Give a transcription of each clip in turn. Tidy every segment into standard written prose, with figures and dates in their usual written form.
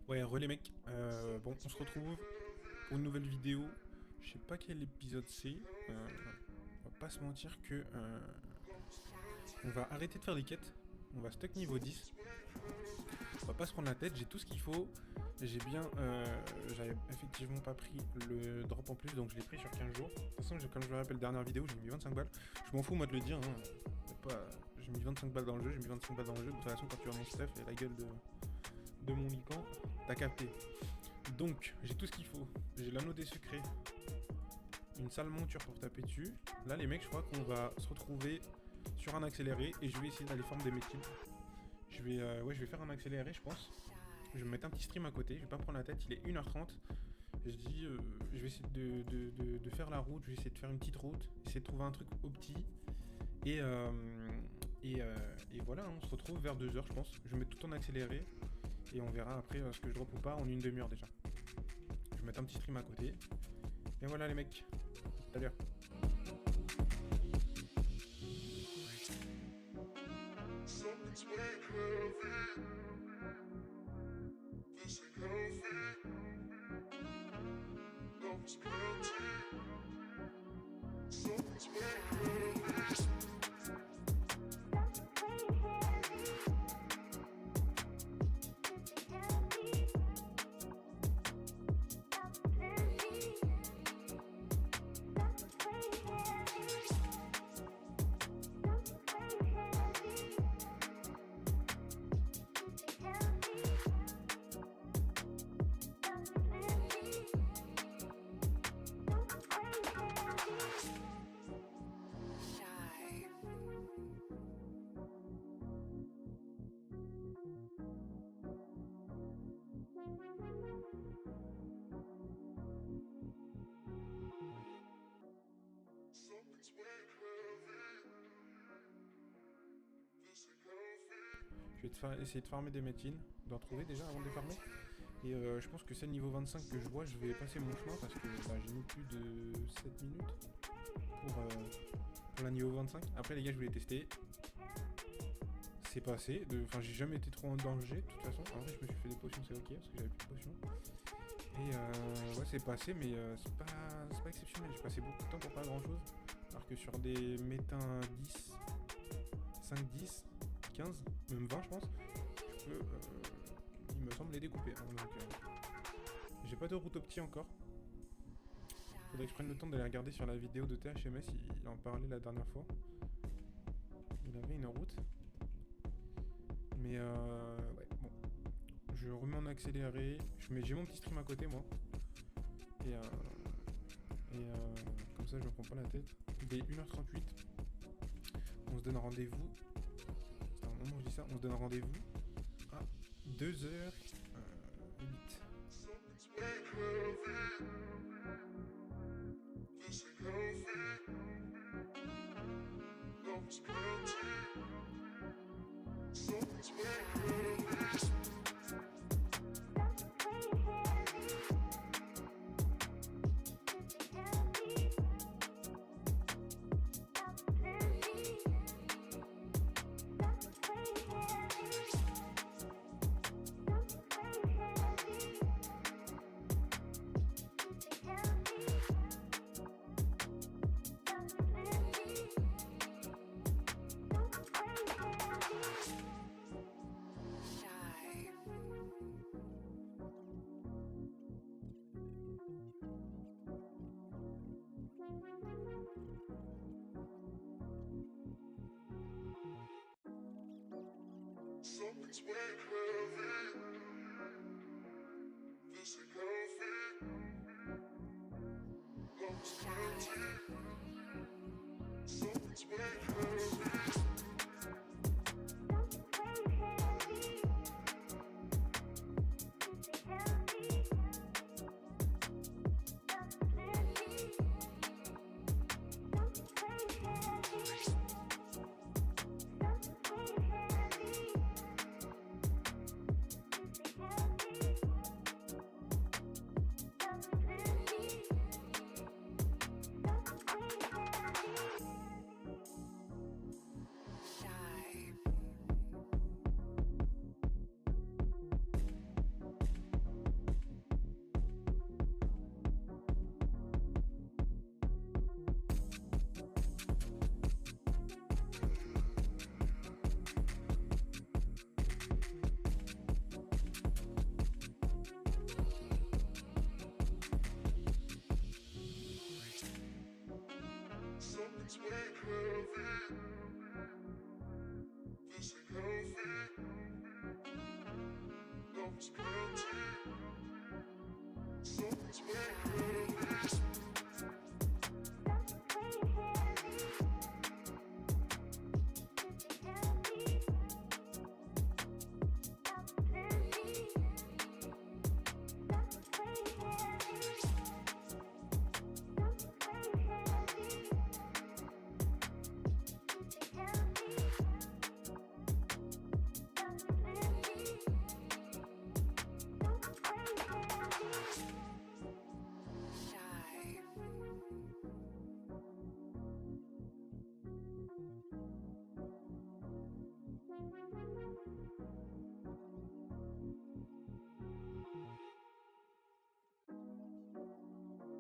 Ouais, relais mec. Bon, on se retrouve pour une nouvelle vidéo. Je sais pas quel épisode c'est. On va pas se mentir que on va arrêter de faire des quêtes. On va stock niveau 10. On va pas se prendre la tête. J'ai tout ce qu'il faut. J'ai bien. J'avais effectivement pas pris le drop en plus, donc je l'ai pris sur 15 jours. De toute façon, comme je le rappelle, dernière vidéo, j'ai mis 25 balles. Je m'en fous moi de le dire. J'ai mis 25 balles dans le jeu. J'ai mis 25 balles dans le jeu. De toute façon, quand tu as mon stuff et la gueule de mon lican, t'as capté. Donc, j'ai tout ce qu'il faut. J'ai l'anneau des secrets, une sale monture pour taper dessus. Là, les mecs, je crois qu'on va se retrouver sur un accéléré et je vais essayer d'aller former des métiers. Je vais faire un accéléré, je pense. Je vais me mettre un petit stream à côté. Je vais pas me prendre la tête. Il est 1h30. Je vais essayer de faire la route. Je vais essayer de faire une petite route. Essayer de trouver un truc au petit. Et voilà, on se retrouve vers 2h, je pense. Je vais mettre tout en accéléré. Et on verra après ce que je drop ou pas en une demi-heure déjà. Je vais mettre un petit stream à côté. Et voilà les mecs. Tout à l'heure. Something's way heavy. This ain't healthy. Love is guilty. Something's way heavy. Je vais essayer de farmer des métines, d'en trouver déjà avant de les farmer. Et je pense que c'est le niveau 25 que je vois, je vais passer mon chemin parce que j'ai mis plus de 7 minutes pour la niveau 25. Après les gars, je voulais tester. C'est passé, enfin j'ai jamais été trop en danger de toute façon. En vrai, je me suis fait des potions, c'est ok parce que j'avais plus de potions. Et ouais, c'est passé, mais c'est pas exceptionnel. J'ai passé beaucoup de temps pour pas grand chose. Alors que sur des métins 10, 5, 10, 15, même 20 je pense, je peux, il me semble, les découper. Hein, donc j'ai pas de route opti encore. Faudrait que je prenne le temps d'aller regarder sur la vidéo de THMS, il en parlait la dernière fois. Il avait une route. Mais ouais, bon. Je remets en accéléré. J'ai mon petit stream à côté moi. Et comme ça je me prends pas la tête. Il est 1h38. On se donne rendez-vous. C'est un moment où je dis ça, on se donne rendez-vous à 2h08. Something's way heavy. This ain't healthy. Love is guilty. Something's way heavy.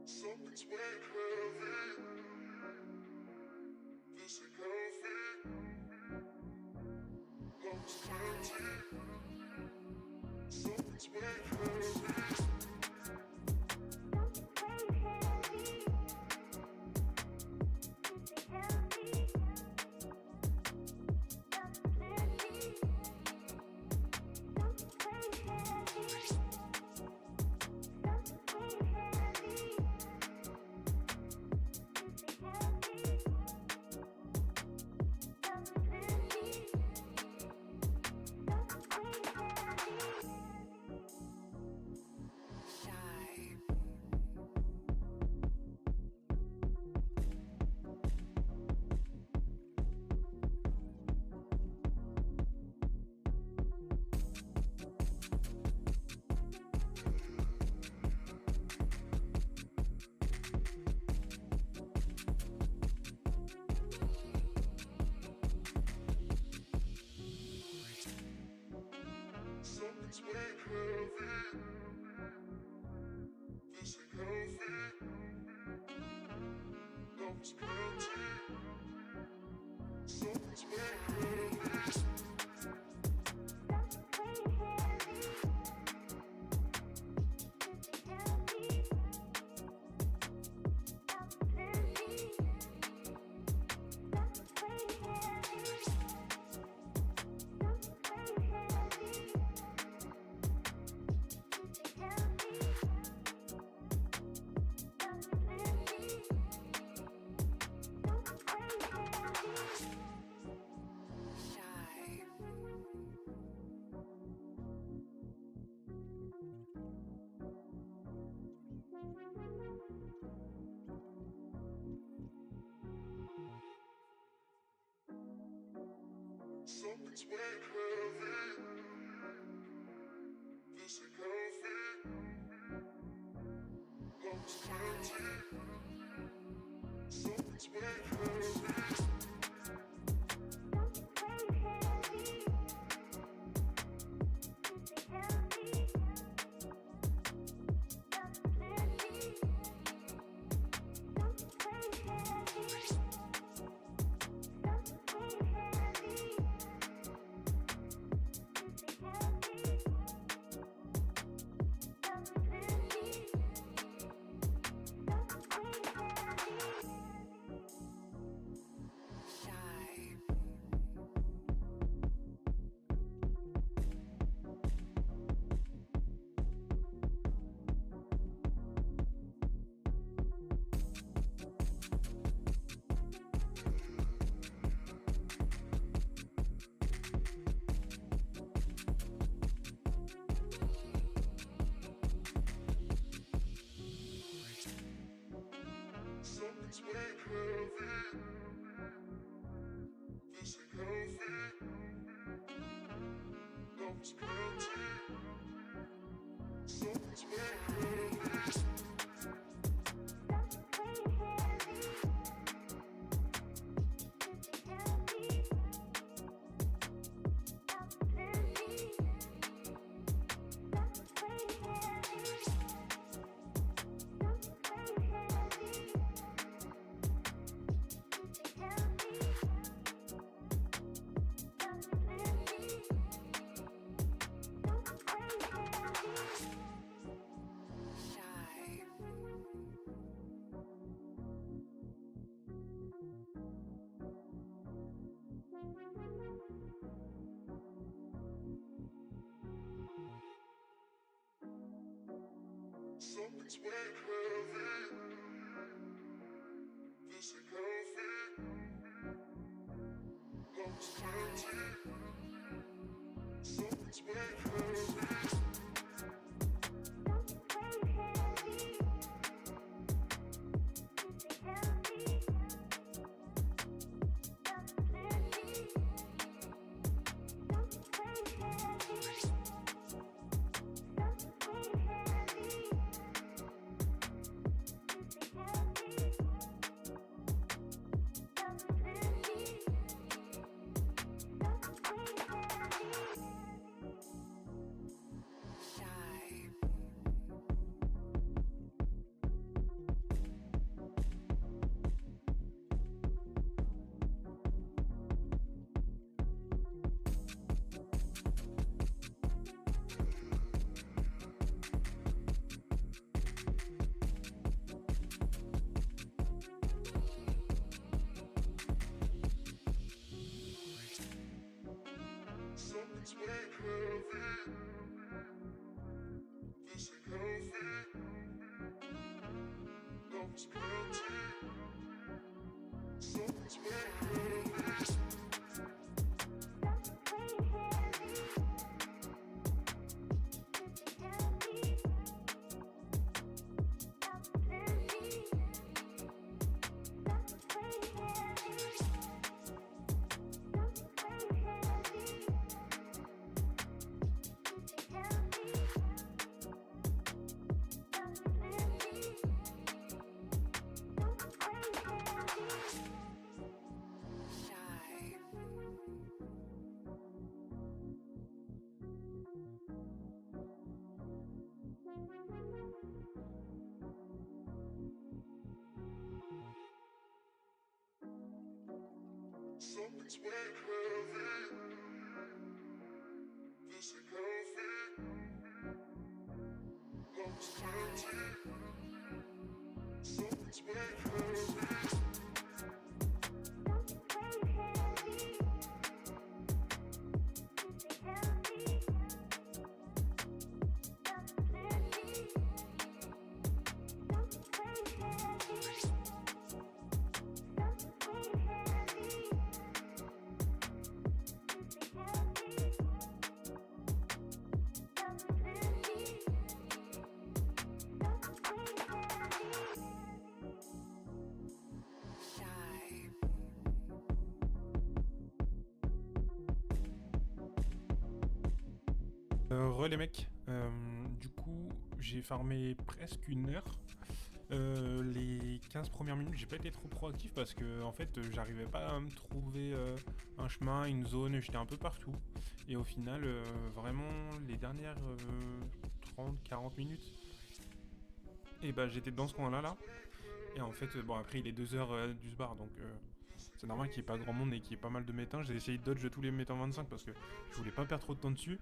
Something's weighing heavy. This ain't healthy. Love is plenty. Something's weighing heavy. Something's weighing heavy. This ain't healthy. Love is plenty. Something's weighing heavy. Something's weighing heavy. This ain't healthy. Love is plenty. Something's weighing heavy. Something's weighing heavy. This ain't healthy. Love is plenty. Something's weighing heavy. Something's weighing heavy. This ain't healthy. Love's guilty. Something's weighing heavy. Something's weighing heavy. This ain't healthy. Love's guilty. Something's weighing heavy. Something's weighing heavy. This ain't healthy. Love's guilty. Something's weighing heavy. Les mecs, du coup j'ai farmé presque une heure. Les 15 premières minutes j'ai pas été trop proactif parce que en fait j'arrivais pas à me trouver un chemin, une zone, j'étais un peu partout. Et au final vraiment les dernières 30-40 minutes et bah j'étais dans ce coin là. Et en fait bon après il est 2h du bar donc c'est normal qu'il n'y ait pas grand monde et qu'il y ait pas mal de métins. J'ai essayé de dodge tous les métins 25 parce que je voulais pas perdre trop de temps dessus.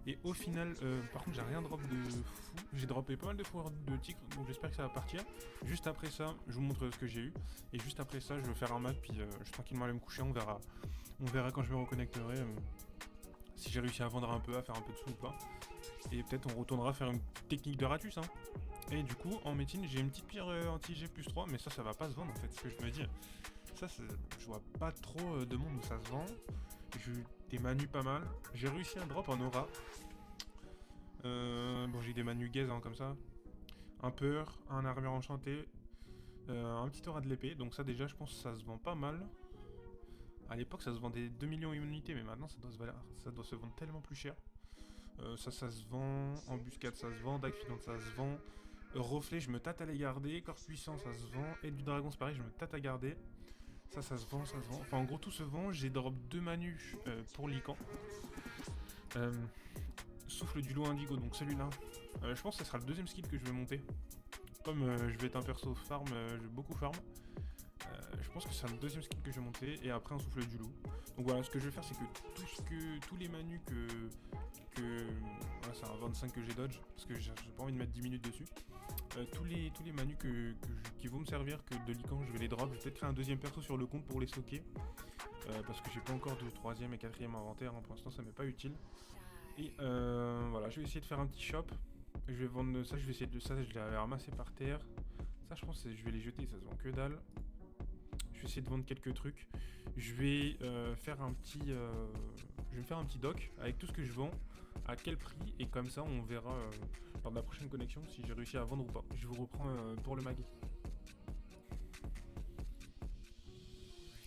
Et au final, par contre j'ai rien drop de fou. J'ai droppé pas mal de fourrures de tigre, donc j'espère que ça va partir. Juste après ça, je vous montre ce que j'ai eu. Et juste après ça, je vais faire un mat, puis je vais tranquillement aller me coucher, on verra quand je me reconnecterai. Si j'ai réussi à vendre un peu, à faire un peu de sous ou pas. Et peut-être on retournera faire une technique de ratus. Hein. Et du coup, en médecine, j'ai une petite pierre anti-G plus 3, mais ça va pas se vendre en fait, ce que je me dis. Ça, je vois pas trop de monde où ça se vend. J'ai eu des manus pas mal. J'ai réussi à drop en aura. Bon, j'ai eu des manus gaze hein, comme ça. Un peur, un armure enchantée, un petit aura de l'épée. Donc ça déjà, je pense que ça se vend pas mal. À l'époque, ça se vendait 2 millions d'unités, mais maintenant, ça doit se vendre tellement plus cher. Ça se vend. Embuscade, ça se vend. Dague filante, ça se vend. Reflet, je me tâte à les garder. Corps puissant, ça se vend. Et du dragon, c'est pareil, je me tâte à garder. Ça se vend, ça se vend. Enfin, en gros, tout se vend. J'ai drop 2 manus pour Lycan. Souffle du loup indigo, donc celui-là. Je pense que ce sera le deuxième skill que je vais monter. Comme je vais être un perso farm, je vais beaucoup farm. Je pense que c'est le deuxième skill que je vais monter. Et après, un souffle du loup. Donc voilà, ce que je vais faire, c'est que tous les manus voilà, c'est un 25 que j'ai dodge. Parce que j'ai pas envie de mettre 10 minutes dessus. Tous les manus qui vont me servir que de Lycan, je vais les drop. Je vais peut-être créer un deuxième perso sur le compte pour les stocker. Parce que j'ai pas encore de troisième et quatrième inventaire. Hein. Pour l'instant, ça m'est pas utile. Et voilà, je vais essayer de faire un petit shop. Je vais vendre ça, je vais essayer de ça, je l'avais ramassé par terre. Ça, je pense que je vais les jeter, ça se vend que dalle. Je vais essayer de vendre quelques trucs. Je vais faire un petit, je vais me faire un petit doc avec tout ce que je vends, à quel prix, et comme ça, on verra lors de la prochaine connexion si j'ai réussi à vendre ou pas. Je vous reprends pour le mag.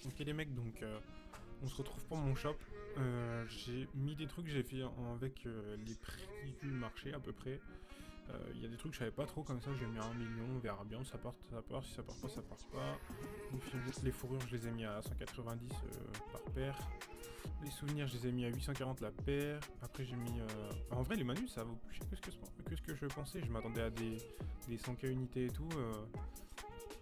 Ok les mecs, donc on se retrouve pour mon shop. J'ai mis des trucs, j'ai fait avec les prix du marché à peu près. Il y a des trucs que je savais pas trop, comme ça j'ai mis à 1 million, on verra bien, ça part, si ça part pas, ça part pas. Les fourrures je les ai mis à 190 par paire. Les souvenirs je les ai mis à 840 la paire. Après j'ai mis... En vrai les manus ça vaut plus cher que ce que je pensais, je m'attendais à des 100k unités et tout.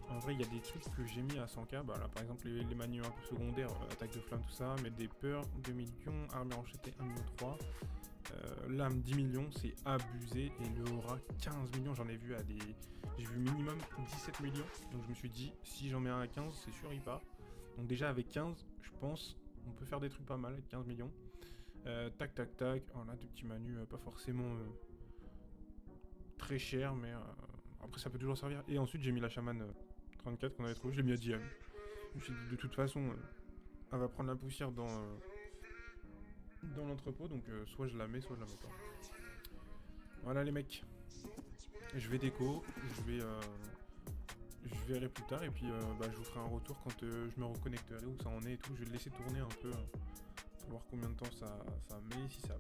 En vrai il y a des trucs que j'ai mis à 100k, bah là par exemple les manus un peu secondaires, attaque de flamme tout ça, mais des peurs 2 millions, armée enchanée 1 million 3. L'âme 10 millions, c'est abusé. Et le aura 15 millions, j'en ai vu à des... J'ai vu minimum 17 millions. Donc je me suis dit, si j'en mets un à 15, c'est sûr il part. Donc déjà avec 15, je pense, on peut faire des trucs pas mal avec 15 millions. Tac tac tac. Oh là, des petits manus pas forcément très chers, mais après ça peut toujours servir. Et ensuite j'ai mis la chamane 34 qu'on avait trouvé, je l'ai mis à 10 M. Je me suis dit de toute façon, elle va prendre la poussière dans l'entrepôt, donc soit je la mets, soit je la mets pas. Voilà les mecs. Je vais déco, je verrai plus tard et puis je vous ferai un retour quand je me reconnecterai où ça en est et tout. Je vais le laisser tourner un peu pour voir combien de temps ça met, si ça